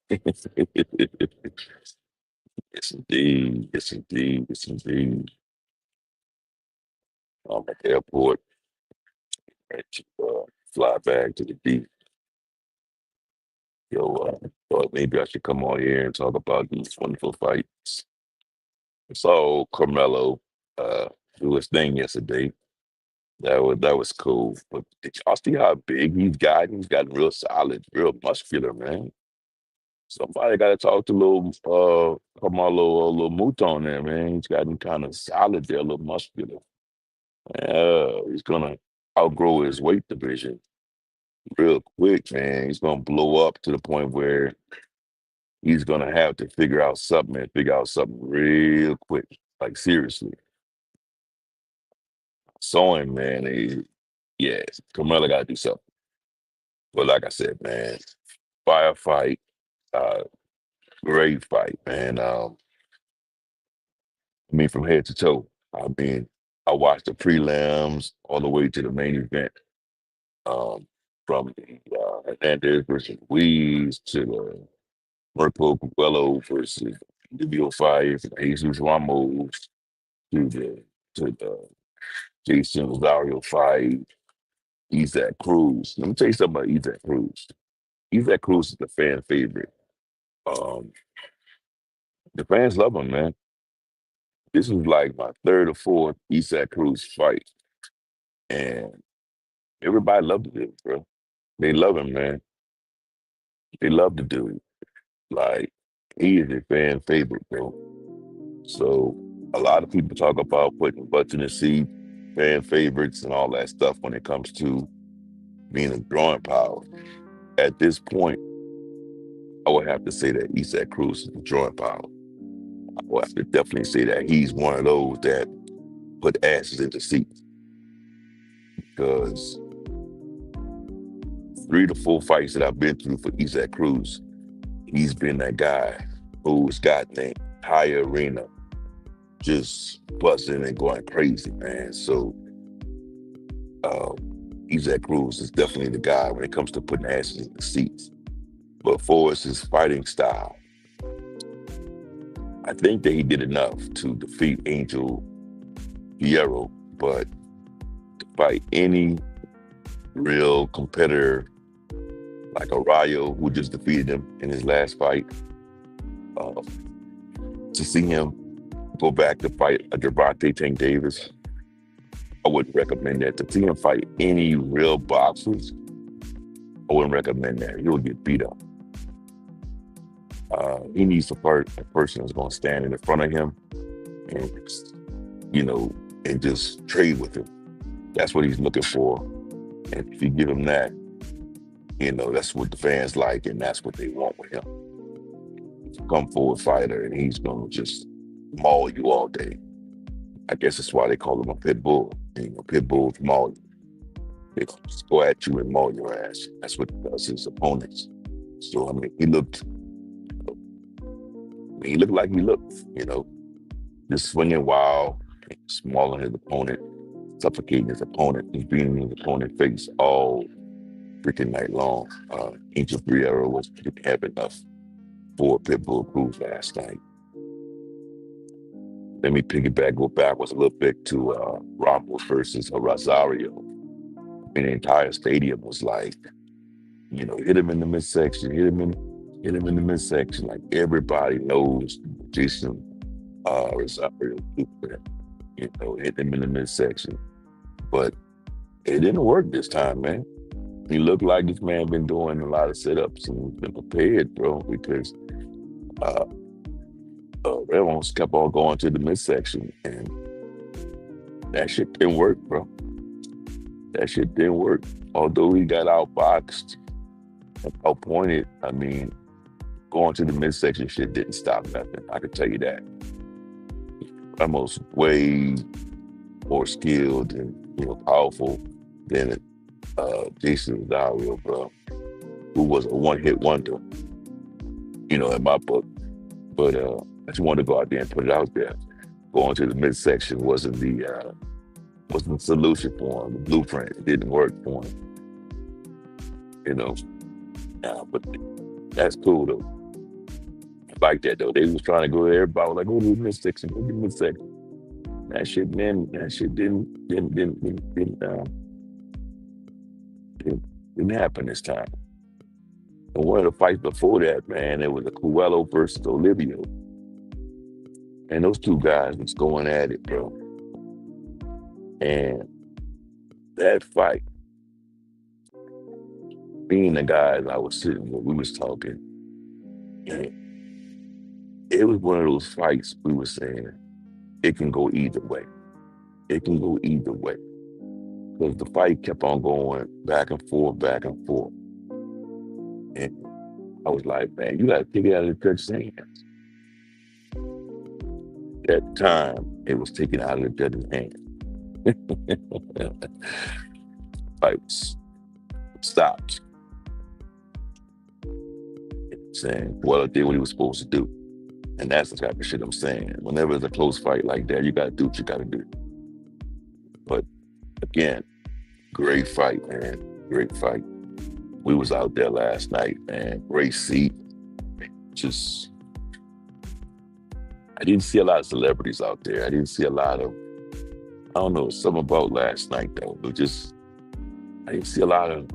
Yes, indeed. Yes, indeed. Yes, indeed. I'm at the airport and to fly back to the D. Thought maybe I should come on here and talk about these wonderful fights. So Carmelo do his thing yesterday. That was cool. But did y'all see how big he's gotten? He's gotten real solid, real muscular, man. Somebody got to talk to little Mouton there, man. He's gotten kind of solid there, a little muscular. He's gonna outgrow his weight division real quick, man. He's gonna blow up to the point where he's gonna have to figure out something real quick. Like seriously. Saw him, man. Yes, Carmelo gotta do something. But like I said, man, firefight, uh, great fight, man. I mean, from head to toe. I mean, I watched the prelims all the way to the main event. Um, from the Hernandez versus Ruiz to the Mirko Coelho versus Individual Fire from Jesus Ramos to the Jason Rosario fight, Isaac Cruz. Let me tell you something about Isaac Cruz. Isaac Cruz is the fan favorite. Um, the fans love him, man. This was like my third or fourth Isaac Cruz fight, and everybody loved the dude, bro. They love him, man. They love the dude. Like he is a fan favorite, bro. So a lot of people talk about putting butts in the seat, fan favorites, and all that stuff when it comes to being a drawing power. At this point, I would have to say that Isaac Cruz is the drawing power. I would have to definitely say that he's one of those that put asses in the seats because 3 to 4 fights that I've been through for Isaac Cruz, he's been that guy who's got the entire arena just busting and going crazy, man. So um, Isaac Cruz is definitely the guy when it comes to putting asses in the seats. But for us, his fighting style, I think that he did enough to defeat Angel Fierro, but to fight any real competitor like Arroyo, who just defeated him in his last fight, uh, to see him go back to fight a Gervonta Tank Davis, I wouldn't recommend that. To see him fight any real boxers, I wouldn't recommend that. He'll get beat up. He needs a person that's going to stand in the front of him and, you know, and just trade with him. That's what he's looking for. And if you give him that, that's what the fans like, and that's what they want with him. He's a come forward fighter, and he's going to just maul you all day. I guess that's why they call him a pit bull. Pit bulls maul you. They just go at you and maul your ass. That's what he does his opponents. So I mean, he looked like he looked, just swinging wild, smaller his opponent, suffocating his opponent. He's beating his opponent's face all freaking night long. Angel Briero didn't have enough for Pitbull Cruz last night. Let me go backwards a little bit to Ramos versus Rosario. And the entire stadium was like, hit him in the midsection, hit him in the midsection. Like everybody knows Jason Rosario, hit him in the midsection. But it didn't work this time, man. He looked like this man been doing a lot of sit-ups and been prepared, bro, because uh, Ramos kept on going to the midsection, and that shit didn't work, bro. That shit didn't work. Although he got outboxed and outpointed, I mean, going to the midsection shit didn't stop nothing. I can tell you that. Ramos way more skilled and powerful than Jason Rosario, bro, who was a one-hit wonder, in my book. But I just wanted to go out there and put it out there. Going to the midsection wasn't the solution for him. The blueprint, it didn't work for him. But that's cool though. like that though. They was trying to go. Everybody was like, "Go to the midsection, go to the midsection." That shit didn't, didn't happen this time. And one of the fights before that, man, it was a Coelho versus Olivio. And those two guys was going at it, bro. And that fight, being the guys I was sitting with, we was talking. And it was one of those fights we were saying, it can go either way. It can go either way. Because the fight kept on going back and forth, back and forth. And I was like, man, you got to take it out of the judge's hands. At the time, it was taken out of the judge's hands. Fight was stopped. Saying, well, I did what he was supposed to do. And that's the type of shit I'm saying. Whenever it's a close fight like that, you got to do what you got to do. But again, great fight, man. Great fight. We was out there last night, man. Great seat. Just, I didn't see a lot of celebrities out there. I didn't see a lot of, I don't know, something about last night though. It just, I didn't see a lot of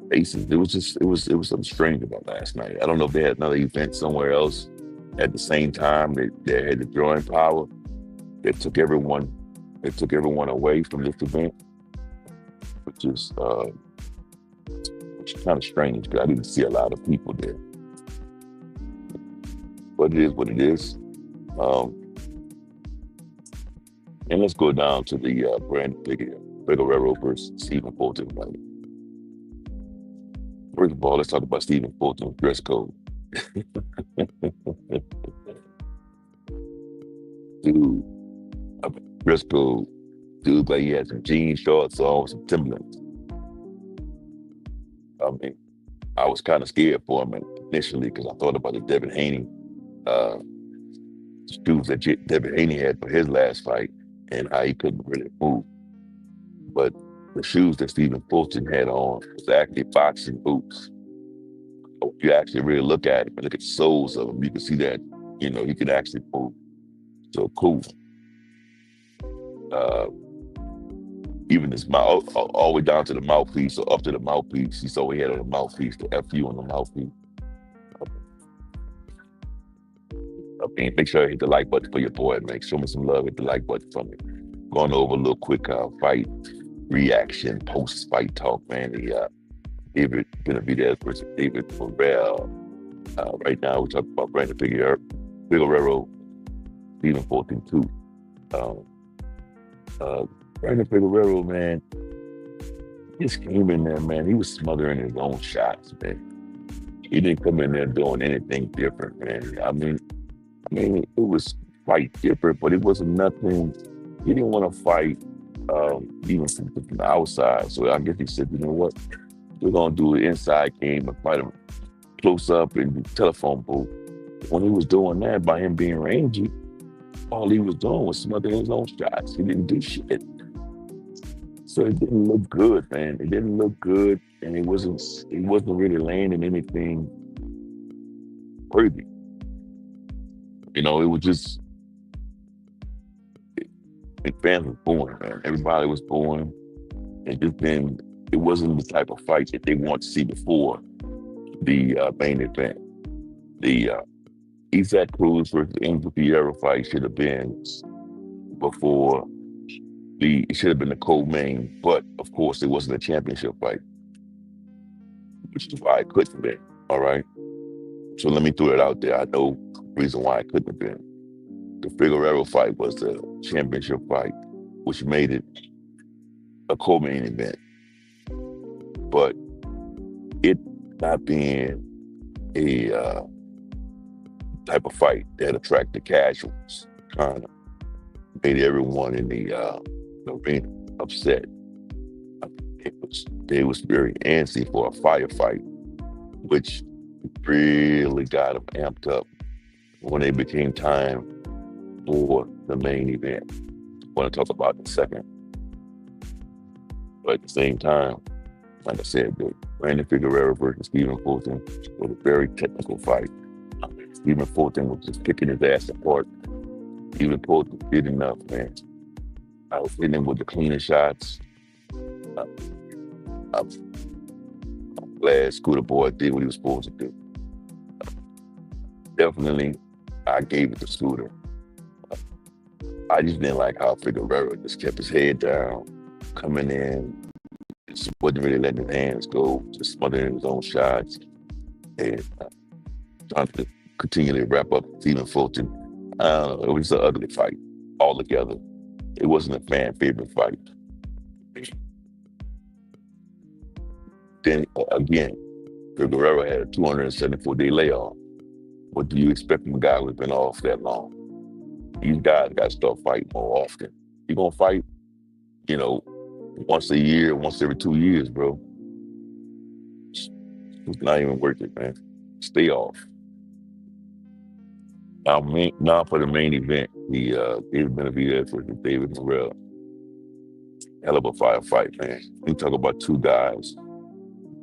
faces. It was something strange about last night. I don't know if they had another event somewhere else at the same time that they had the drawing power that took everyone away from this event, which is kind of strange because I didn't see a lot of people there. But it is what it is. And let's go down to the Brandon Figueroa versus Stephen Fulton fight. First of all, let's talk about Stephen Fulton's dress code. Dude, dress code. Dude, like he had some jean shorts on, some Timberlands. I mean, I was kind of scared for him initially because I thought about the Devin Haney shoes that Devin Haney had for his last fight and how he couldn't really move. But the shoes that Stephen Fulton had on was actually boxing boots. So if you actually really look at it and look at the soles of them, you can see that, he could actually move. So cool. Even this mouth, all the way down to the mouthpiece or up to the mouthpiece, he saw he had on the mouthpiece, the FU on the mouthpiece. I mean, make sure you hit the like button for your boy, man. Show me some love, hit the like button for me. Going over a little quick fight reaction, post-fight talk, man. The David Benavidez versus David Morrell. Right now, we're talking about Brandon Figueroa, Stephen Fulton, too. Brandon Figueroa, man, he just came in there, man. He was smothering his own shots, man. He didn't come in there doing anything different, man. I mean, it was quite different, but it wasn't nothing. He didn't want to fight even from the outside. So I guess he said, you know what? We're going to do an inside game and fight him close up in the telephone booth. When he was doing that, by him being rangy, all he was doing was smothering his own shots. He didn't do shit. So it didn't look good, man. It didn't look good, and it wasn't really landing anything worthy. It was just, fans were booing, man. Everybody was booing. And just then, it wasn't the type of fight that they want to see before the main event. The Isaac Cruz versus Angel Fierro fight should have been before it should have been the co-main, but of course it wasn't a championship fight, which is why it couldn't have been, all right? So let me throw it out there. I know the reason why it couldn't have been. The Figueroa fight was the championship fight, which made it a co-main event. But it not being a type of fight that attracted casuals, kind of made everyone in the arena upset. They was very antsy for a firefight, which really got them amped up when it became time for the main event. I want to talk about it in a second. But at the same time, like I said, the Brandon Figueroa versus Stephen Fulton was a very technical fight. Stephen Fulton was just kicking his ass apart. Stephen Fulton did enough, man. I was hitting him with the cleaner shots. Uh, I'm glad Scooter Boy did what he was supposed to do. Definitely, I gave it to Scooter. I just didn't like how Figueroa just kept his head down, coming in, just wasn't really letting his hands go, just smothering his own shots, and trying to continually wrap up Stephen Fulton. It was an ugly fight altogether. It wasn't a fan favorite fight. Then again, Figueroa had a 274-day layoff. What do you expect from a guy who's been off that long? These guys got to start fighting more often. You're going to fight, once a year, once every 2 years, bro. It's not even worth it, man. Stay off. Now for the main event, the David Benavidez versus David Morrell. Hell of a firefight, man. We talk about two guys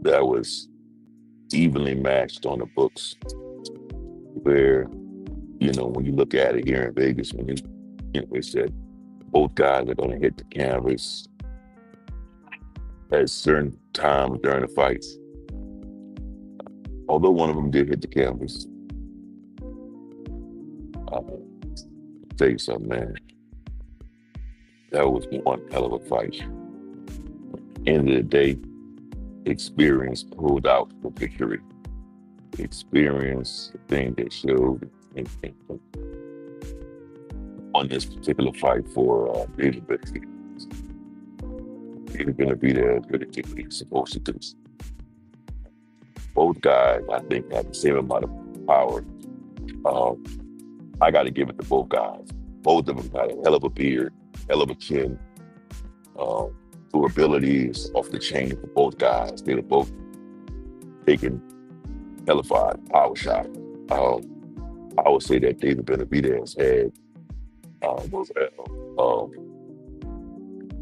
that was evenly matched on the books, where, when you look at it here in Vegas, when they said both guys are going to hit the canvas at certain times during the fights. Although one of them did hit the canvas, I'll tell you something, man. That was one hell of a fight. End of the day, experience pulled out the victory. Experience, the thing that showed on this particular fight for David Benavidez. David Benavidez really did what he was supposed to do. Both guys, I think, have the same amount of power. I got to give it to both guys. Both of them got a hell of a beard, hell of a chin. Durability is off the chain for both guys. They were both taking hellified power shot. I would say that David Benavidez had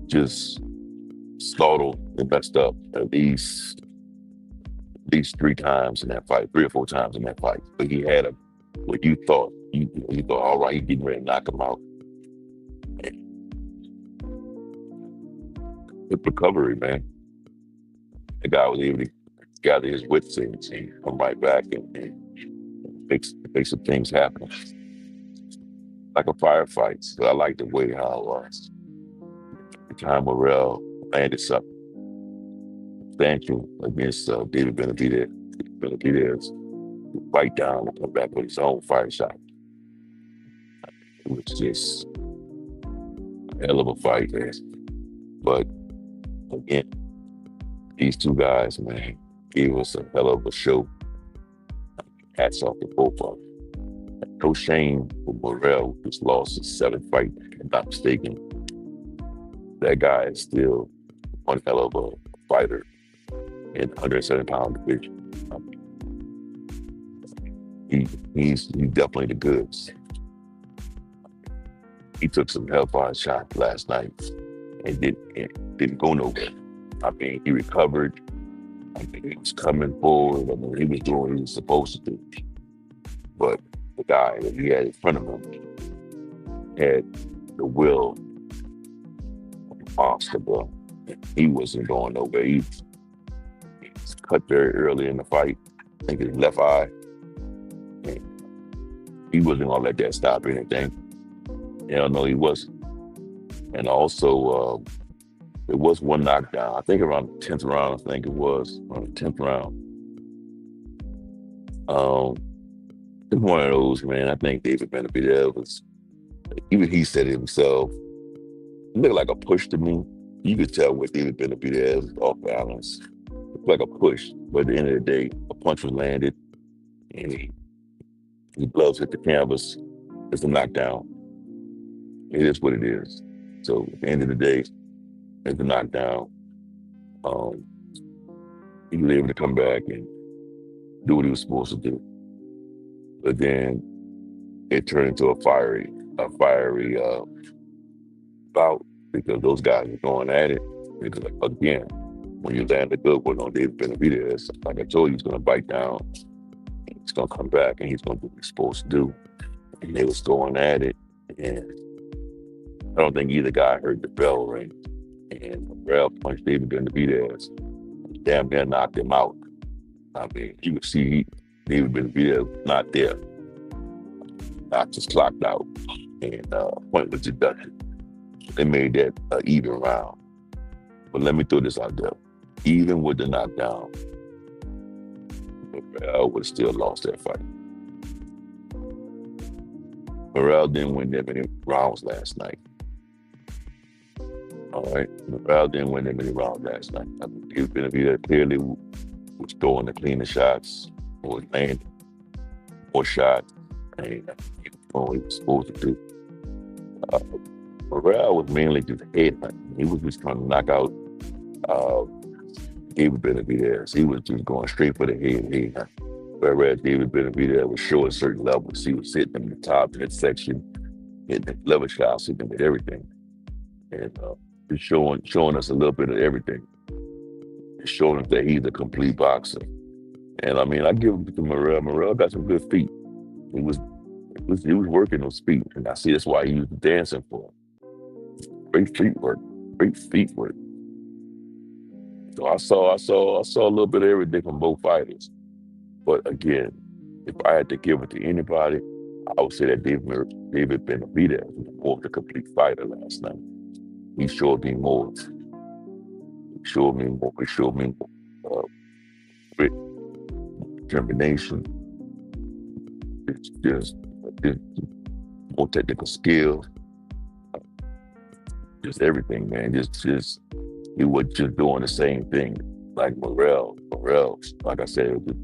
just startled and messed up at least 3 times in that fight, 3 or 4 times in that fight. But he had what you thought, you thought, all right, he's getting ready to knock him out. Good recovery, man. The guy was able to gather his wits and come right back and make some things happen. Like a firefight. So I like the way how the time Morrell landed something substantial against David Benavidez. Benavidez to fight down and come back with his own fire shot. It was just a hell of a fight, man. But again, these two guys, man, gave us a hell of a show. Hats off to both of them. No shame for Morrell, who's lost his 7th fight, if I'm not mistaken. That guy is still one hell of a fighter in 107-pound division. He's definitely the goods. He took some hellfire shots last night and didn't go nowhere. I mean, he recovered. I mean, he was coming forward. I mean, he was doing what he was supposed to do. But the guy that he had in front of him had the will of a monster, bro. He wasn't going nowhere. He was cut very early in the fight. I think his left eye. And he wasn't going to let that stop anything. Hell no, he wasn't. And also, there was one knockdown. I think around the 10th round, around the 10th round. It's one of those, man. I think David Benavidez was, even he said it himself, it looked like a push to me. You could tell what David Benavidez was off balance. It looked like a push, but at the end of the day, a punch was landed, and his gloves hit the canvas. It's a knockdown. It is what it is. So at the end of the day, it's a knockdown. He was able to come back and do what he was supposed to do. But then it turned into a fiery bout, because those guys were going at it. Because again, when you land a good one on David Benavidez, like I told you, he's going to bite down. He's gonna come back and he's gonna do what he's supposed to do. And they was going at it, and I don't think either guy heard the bell ring. And Morrell punched David Benavidez, damn near knocked him out. I mean, you could see David Benavidez was not there. Knocked just clocked out, and point was deducted. They made that even round. But let me throw this out there. Even with the knockdown, Morrell would have still lost that fight. Morrell didn't win that many rounds last night. All right, Morrell didn't win that many rounds last night. I mean, David Benavidez clearly was throwing the cleaner shots, was landing more shots, and he was doing what he was supposed to do. Morrell was mainly just headhunting. He was just trying to knock out David Benavidez. He was just going straight for the head. Whereas David Benavidez was showing certain levels. He was hitting them in the top midsection, hitting the level shots, hitting them at everything. And just showing us a little bit of everything. Just showing us that he's a complete boxer. And I mean, I give it to Morrell. Morrell got some good feet. He was working those feet. And I see that's why he was dancing for him. Great feet work. Great feet work. So I saw a little bit of everything from both fighters. But again, if I had to give it to anybody, I would say that David Benavidez was more of the complete fighter last night. He showed me more. He showed me more. He showed me more grit, determination, just more technical skill, just everything, man. Just he was just doing the same thing like Morrell. Morrell, like I said, it was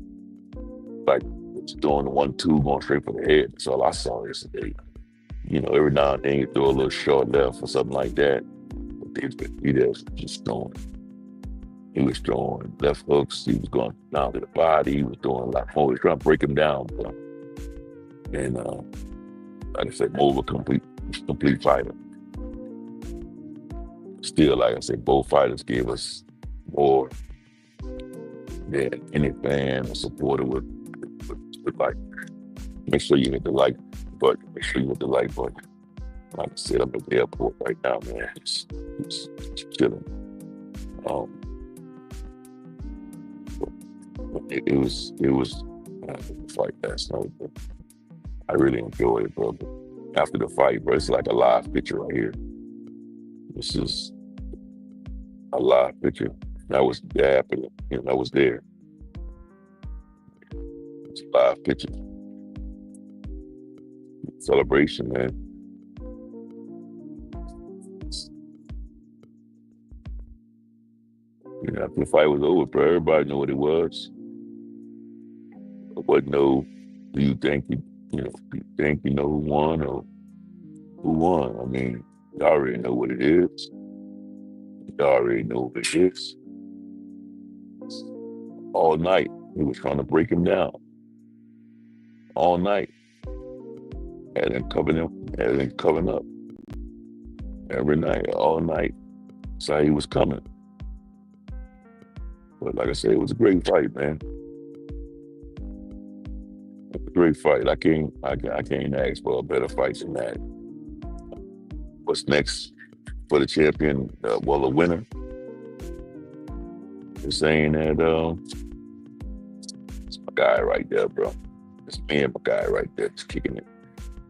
like just doing the 1-2, going straight for the head. That's all I saw yesterday. You know, every now and then you throw a little short left or something like that. But Benavidez was just throwing. He was throwing left hooks. He was going down to the body. He was doing a lot more. He was trying to break him down. And like I said, more of a complete fighter. Still, like I said, both fighters gave us more than any fan or supporter would like. Make sure you hit the like button. Make sure you hit the like button. Like I said, I'm at the airport right now, man. Just chilling. It was a fight last night, but I really enjoyed it, bro. After the fight, bro, it's like a live picture right here. This is a live picture. That was happening. You know, I was there. It's a live picture. Celebration, man. You know, after the fight was over, bro, everybody knew what it was. But no, do you think you know who won or who won? I mean, you already know what it is. You already know what it is. All night, he was trying to break him down. All night. Had him covering up. Every night, all night. That's how he was coming. But like I said, it was a great fight, man. It was a great fight. I can't ask for a better fight than that. What's next for the champion? The winner. They're saying that it's my guy right there, bro. It's me and my guy right there, just kicking it.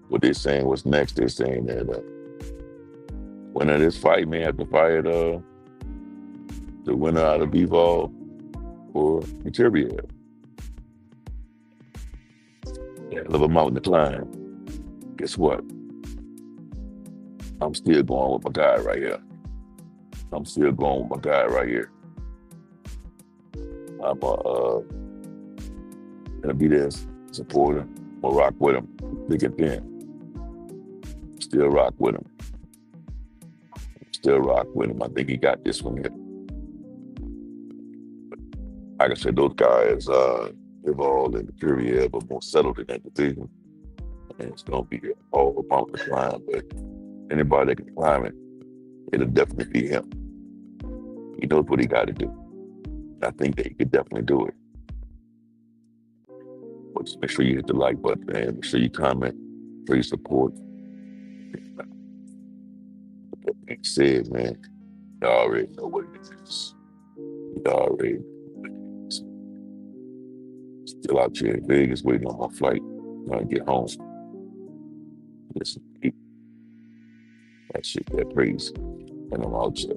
What they're saying was next. They're saying that winner of this fight may have to fight the winner out of Bivol or Benavidez. Hell of a mountain to climb. Guess what? I'm still going with my guy right here. I'm a Benavidez supporter. I'm gonna rock with him. Thick and thin. Still rock with him. I think he got this one here. Like I said, those guys, Bivol and Benavidez are more settled in that division. And it's going to be all about the climb. But anybody that can climb it, it'll definitely be him. He knows what he got to do. I think that he could definitely do it. But Just make sure you hit the like button, man. Make sure you comment, make sure you support. That being said, man, you already know what it is. You already know what it is. Still out here in Vegas waiting on my flight. Trying to get home. Listen, that shit, that praise. And I'm out here.